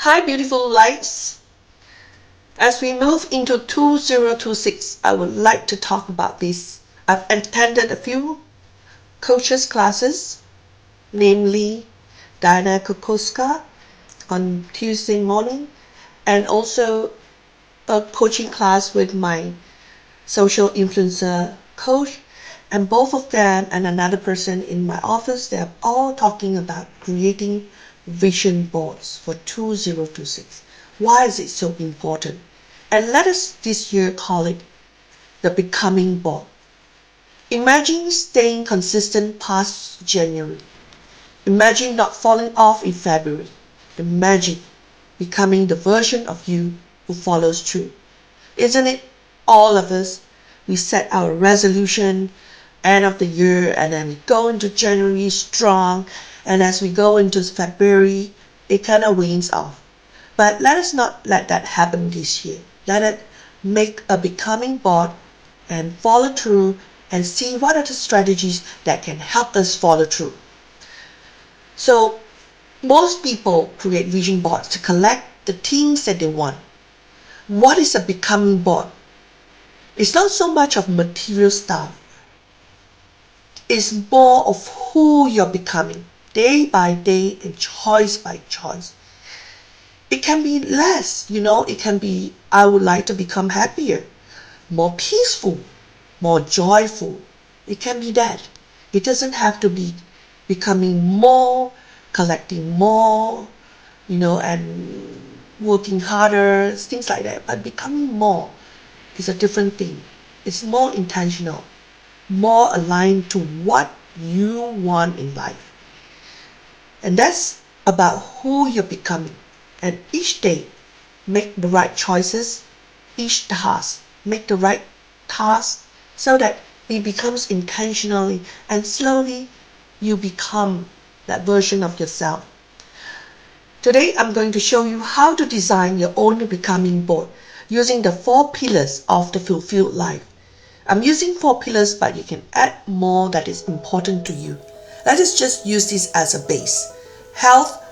Hi, beautiful lights. As we move into 2026, I would like to talk about this. I've attended a few coaches classes, namely Diana Kokoska on Tuesday morning, and also a coaching class with my social influencer coach. And both of them and another person in my office, they're all talking about creating vision boards for 2026. Why is it so important? And let us this year call it the becoming board. Imagine staying consistent past January. Imagine not falling off in February. Imagine becoming the version of you who follows through. Isn't it? All of us, we set our resolution end of the year, and then we go into January strong, and as we go into February, it kind of wanes off. But let us not let that happen this year. Let it make a becoming board and follow through and see what are the strategies that can help us follow through. So most people create vision boards to collect the things that they want. What is a becoming board? It's not so much of material stuff. It's more of who you're becoming day by day and choice by choice. It can be less, it can be, I would like to become happier, more peaceful, more joyful. It can be that. It doesn't have to be becoming more, collecting more, and working harder, things like that. But becoming more is a different thing. It's more intentional, more aligned to what you want in life. And that's about who you're becoming. And each day, make the right choices. Each task, make the right task so that it becomes intentionally, and slowly you become that version of yourself. Today, I'm going to show you how to design your own becoming board using the 4 pillars of the fulfilled life. I'm using 4 pillars, but you can add more that is important to you. Let us just use this as a base. Health,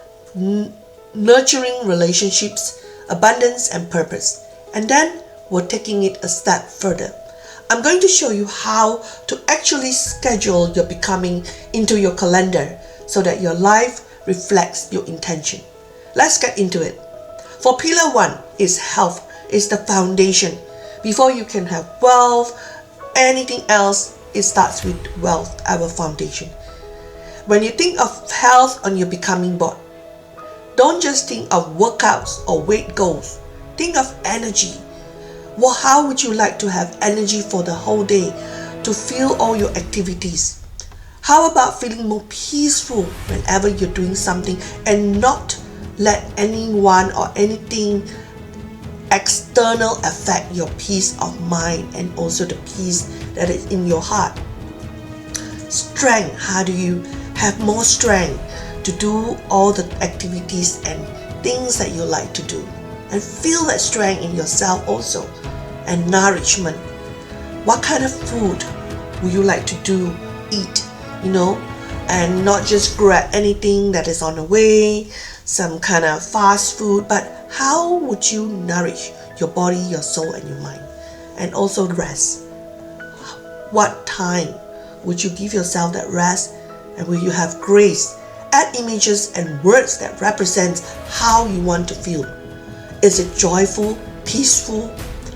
nurturing relationships, abundance, and purpose. And then we're taking it a step further. I'm going to show you how to actually schedule your becoming into your calendar so that your life reflects your intention. Let's get into it. For pillar 1 is health, is the foundation. Before you can have wealth, anything else, it starts with wealth, our foundation. When you think of health on your becoming board, don't just think of workouts or weight goals. Think of energy. Well, how would you like to have energy for the whole day to fuel all your activities? How about feeling more peaceful whenever you're doing something and not let anyone or anything external affect your peace of mind and also the peace that is in your heart? Strength. How do you have more strength to do all the activities and things that you like to do? And feel that strength in yourself also. And nourishment. What kind of food would you like to eat? And not just grab anything that is on the way, some kind of fast food, but how would you nourish your body, your soul, and your mind? And also rest. What time would you give yourself that rest? And will you have grace? Add images and words that represent how you want to feel. Is it joyful, peaceful,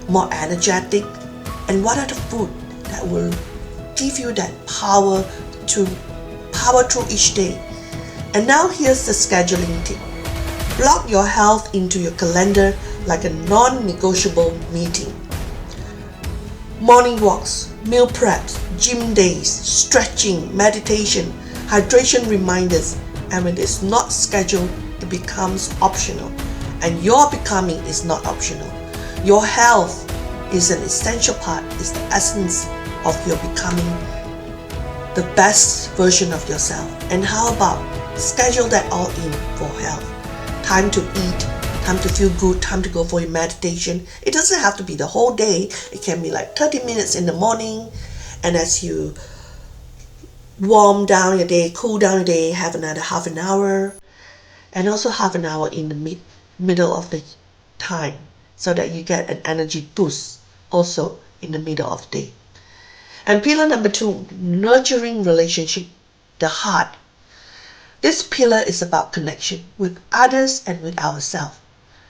more energetic? And what are the food that will give you that power to power through each day? And now here's the scheduling tip. Block your health into your calendar like a non-negotiable meeting. Morning walks, meal preps, gym days, stretching, meditation, hydration reminders, and when it's not scheduled, it becomes optional. And your becoming is not optional. Your health is an essential part, is the essence of your becoming the best version of yourself. And how about schedule that all in for health? Time to eat, time to feel good, time to go for your meditation. It doesn't have to be the whole day. It can be like 30 minutes in the morning, and as you warm down your day, cool down your day, have another half an hour, and also half an hour in the middle of the time so that you get an energy boost also in the middle of the day. And pillar number 2, nurturing relationship, the heart. This pillar is about connection with others and with ourselves.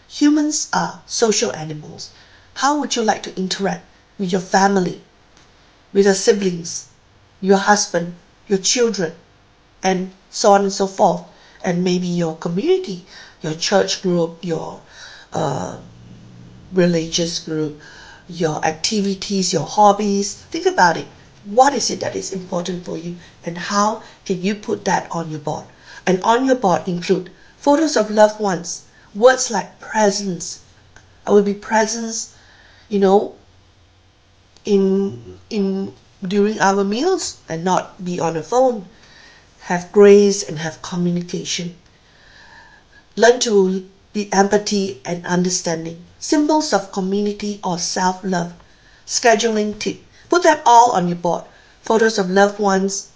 Humans are social animals. How would you like to interact with your family, with your siblings, your husband, your children, and so on and so forth, and maybe your community, your church group, your religious group, your activities, your hobbies? Think about it. What is it that is important for you, and how can you put that on your board? And on your board include photos of loved ones, words like presence. I will be present, in during our meals and not be on the phone. Have grace and have communication. Learn to be empathy and understanding. Symbols of community or self-love. Scheduling tip. Put them all on your board. Photos of loved ones,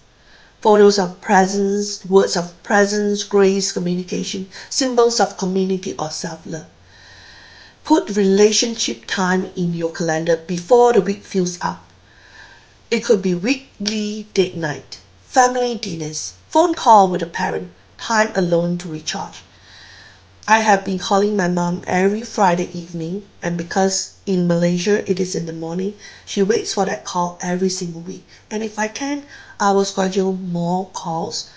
photos of presence, words of presence, grace, communication, symbols of community or self-love. Put relationship time in your calendar before the week fills up. It could be weekly date night, family dinners, phone call with a parent, time alone to recharge. I have been calling my mom every Friday evening, and because in Malaysia it is in the morning, she waits for that call every single week. And if I can, I will schedule more calls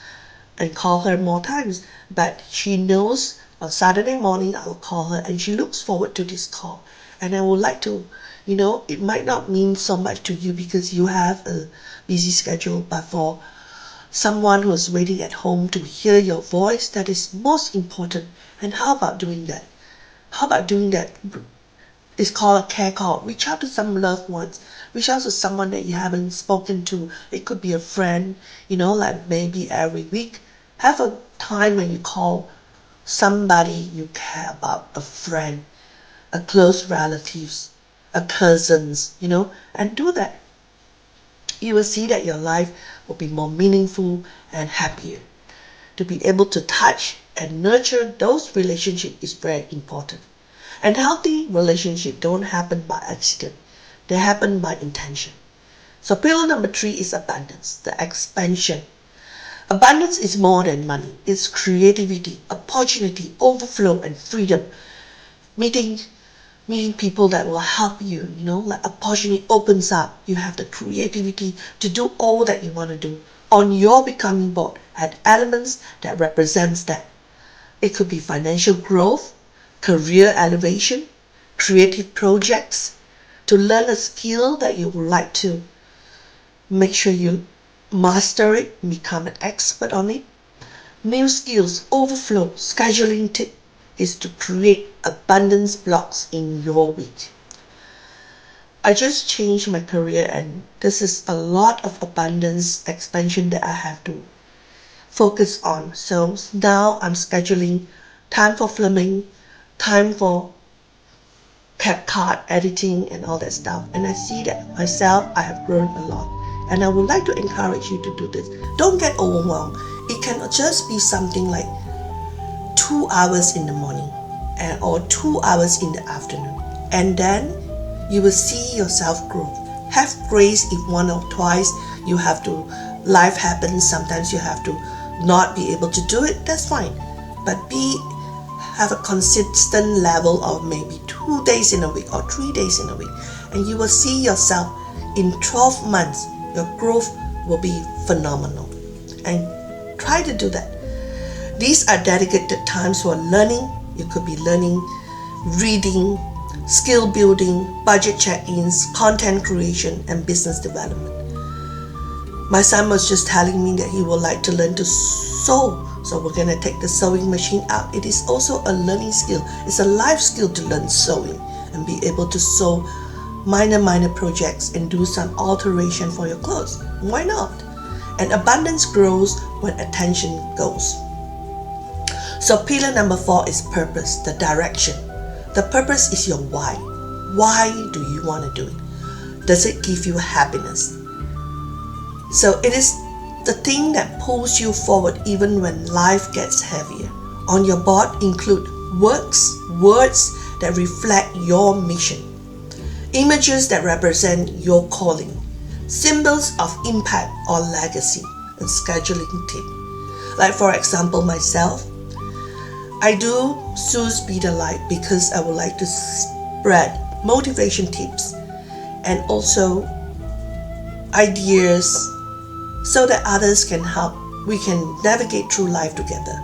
and call her more times. But she knows on Saturday morning I will call her, and she looks forward to this call. And I would like to, it might not mean so much to you because you have a busy schedule, but for someone who is waiting at home to hear your voice, that is most important. And how about doing that? It's called a care call. Reach out to some loved ones. Reach out to someone that you haven't spoken to. It could be a friend, like maybe every week. Have a time when you call somebody you care about, a friend, a close relatives, a cousins, and do that. You will see that your life will be more meaningful and happier. To be able to touch and nurture those relationships is very important. And healthy relationships don't happen by accident. They happen by intention. So pillar number 3 is abundance, the expansion. Abundance is more than money. It's creativity, opportunity, overflow, and freedom. Meeting people that will help you, like opportunity opens up. You have the creativity to do all that you want to do. On your becoming board, add elements that represents that. It could be financial growth, career elevation, creative projects, to learn a skill that you would like to make sure you master it, become an expert on it. New skills, overflow, scheduling tip is to create abundance blocks in your week. I just changed my career, and this is a lot of abundance expansion that I have to focus on. So now I'm scheduling time for filming, time for CapCut editing and all that stuff. And I see that myself, I have grown a lot. And I would like to encourage you to do this. Don't get overwhelmed. It can just be something like 2 hours in the morning or 2 hours in the afternoon. And then you will see yourself grow. Have grace if one or twice you have to, life happens, sometimes you have to not be able to do it, that's fine. But have a consistent level of maybe 2 days in a week or 3 days in a week. And you will see yourself in 12 months, your growth will be phenomenal. And try to do that. These are dedicated times for learning. You could be learning, reading, skill building, budget check-ins, content creation, and business development. My son was just telling me that he would like to learn to sew. So we're going to take the sewing machine out. It is also a learning skill. It's a life skill to learn sewing and be able to sew minor projects and do some alteration for your clothes. Why not? And abundance grows when attention goes. So pillar number 4 is purpose, the direction. The purpose is your why. Why do you want to do it? Does it give you happiness? So it is the thing that pulls you forward even when life gets heavier. On your board include words that reflect your mission, images that represent your calling, symbols of impact or legacy, and scheduling tip. Like for example, myself, I do Sue's Be the Light because I would like to spread motivation tips and also ideas so that others can help. We can navigate through life together.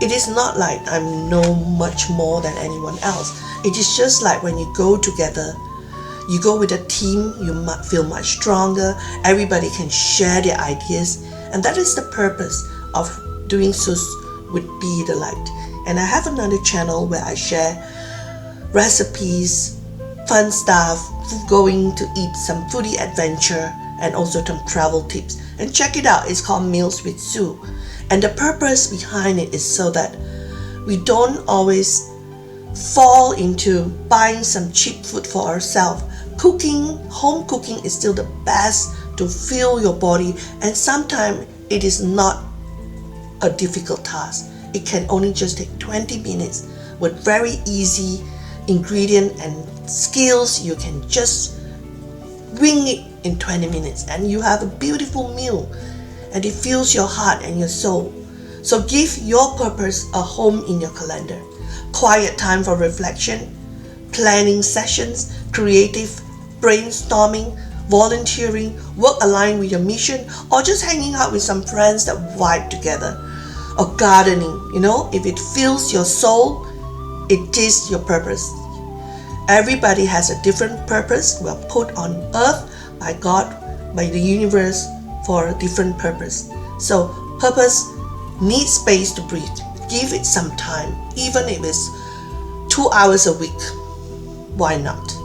It is not like I'm no much more than anyone else. It is just like when you go together, you go with a team, you might feel much stronger. Everybody can share their ideas, and that is the purpose of doing Sus with Be the Light. And I have another channel where I share recipes, fun stuff, going to eat some foodie adventure, and also some travel tips. And check it out, it's called Meals with Sue. And the purpose behind it is so that we don't always fall into buying some cheap food for ourselves. Home cooking is still the best to fuel your body, and sometimes it is not a difficult task. It can only just take 20 minutes with very easy ingredient and skills. You can just wing it in 20 minutes and you have a beautiful meal, and it fills your heart and your soul. So give your purpose a home in your calendar. Quiet time for reflection, planning sessions, creative brainstorming, volunteering, work aligned with your mission, or just hanging out with some friends that vibe together. Or gardening, if it fills your soul, it is your purpose. Everybody has a different purpose. We are put on earth by God, by the universe, for a different purpose. So purpose needs space to breathe. Give it some time, even if it's 2 hours a week. Why not?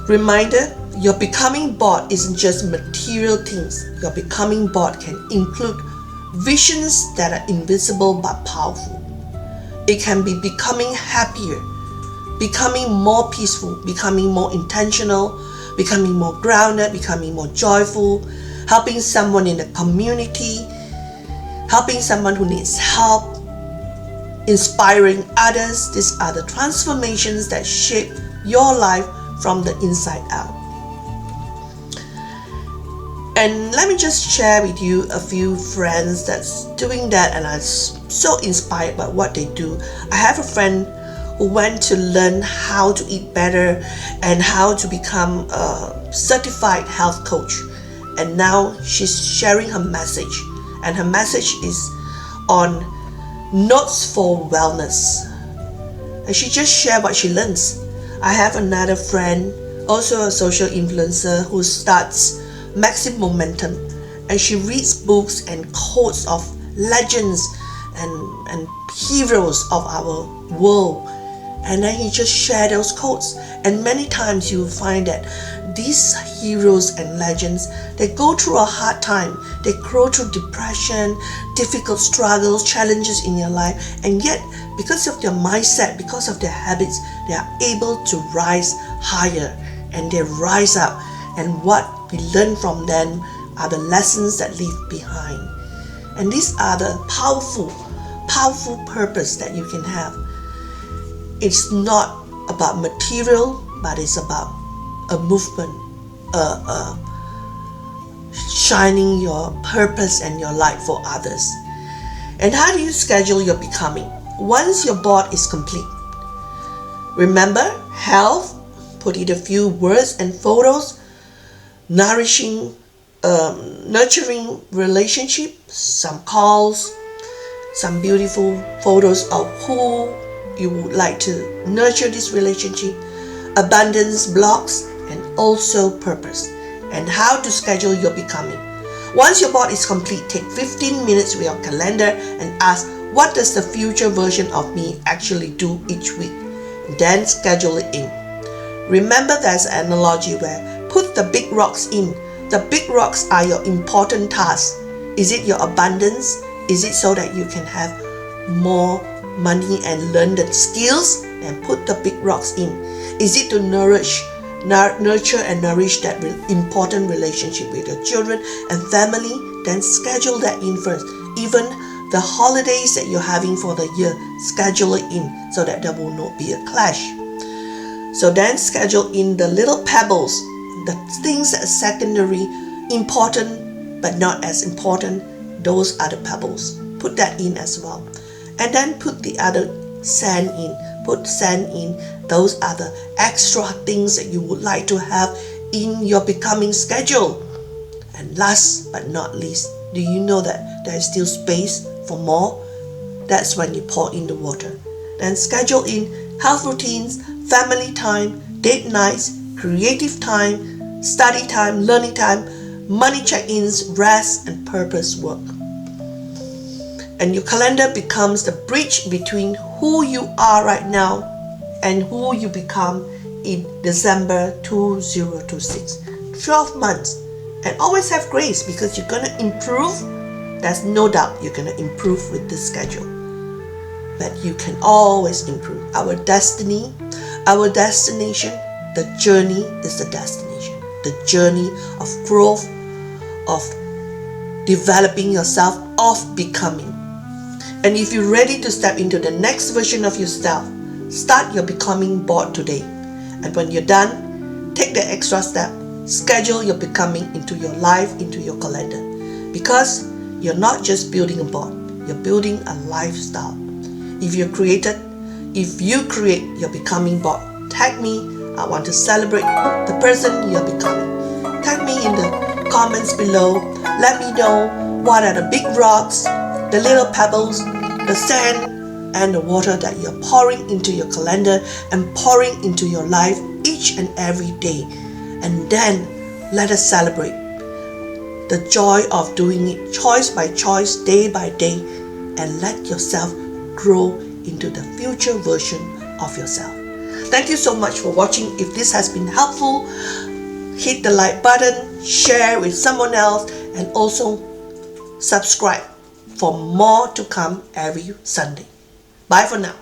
Reminder, your becoming board isn't just material things. Your becoming board can include visions that are invisible but powerful. It can be becoming happier, becoming more peaceful, becoming more intentional, becoming more grounded, becoming more joyful, helping someone in the community, helping someone who needs help, inspiring others. These are the transformations that shape your life from the inside out. And let me just share with you a few friends that's doing that, and I'm so inspired by what they do. I have a friend who went to learn how to eat better and how to become a certified health coach. And now she's sharing her message. And her message is on notes for wellness. And she just shared what she learns. I have another friend, also a social influencer, who starts Maximum Momentum, and she reads books and quotes of legends and heroes of our world, and then he just shares those quotes. And many times you will find that these heroes and legends, they go through a hard time, they go through depression, difficult struggles, challenges in your life, and yet because of their mindset, because of their habits, they are able to rise higher, and they rise up. And what we learn from them are the lessons that leave behind. And these are the powerful purpose that you can have. It's not about material, but it's about a movement, shining your purpose and your light for others. And how do you schedule your becoming? Once your board is complete, remember health, put in a few words and photos, nourishing, nurturing relationship, some calls, some beautiful photos of who you would like to nurture this relationship, abundance blocks, and also purpose, and how to schedule your becoming. Once your board is complete, take 15 minutes with your calendar and ask, what does the future version of me actually do each week? Then schedule it in. Remember, there's an analogy where put the big rocks in. The big rocks are your important tasks. Is it your abundance? Is it so that you can have more money and learn the skills? Then put the big rocks in. Is it to nurture and nourish that important relationship with your children and family? Then schedule that in first. Even The holidays that you're having for the year, schedule it in so that there will not be a clash. So then schedule in the little pebbles, the things that are secondary, important but not as important. Those are the pebbles. Put that in as well. And then put the other sand in. Put sand in. Those are the extra things that you would like to have in your becoming schedule. And last but not least, do you know that there is still space for more? That's when you pour in the water. Then schedule in health routines, family time, date nights, creative time, study time, learning time, money check-ins, rest, and purpose work. And your calendar becomes the bridge between who you are right now and who you become in December 2026. 12 months. And always have grace, because you're going to improve. There's no doubt you're going to improve with this schedule. But you can always improve. Our destiny, our destination, the journey is the destination. The journey of growth, of developing yourself, of becoming. And if you're ready to step into the next version of yourself, start your becoming board today. And when you're done, take the extra step. Schedule your becoming into your life, into your calendar. Because you're not just building a board, you're building a lifestyle. If you create your becoming board, tag me. I want to celebrate the person you're becoming. Tag me in the comments below. Let me know what are the big rocks, the little pebbles, the sand, and the water that you're pouring into your calendar and pouring into your life each and every day. And then let us celebrate the joy of doing it choice by choice, day by day, and let yourself grow into the future version of yourself. Thank you so much for watching. If this has been helpful, hit the like button, share with someone else, and also subscribe for more to come every Sunday. Bye for now.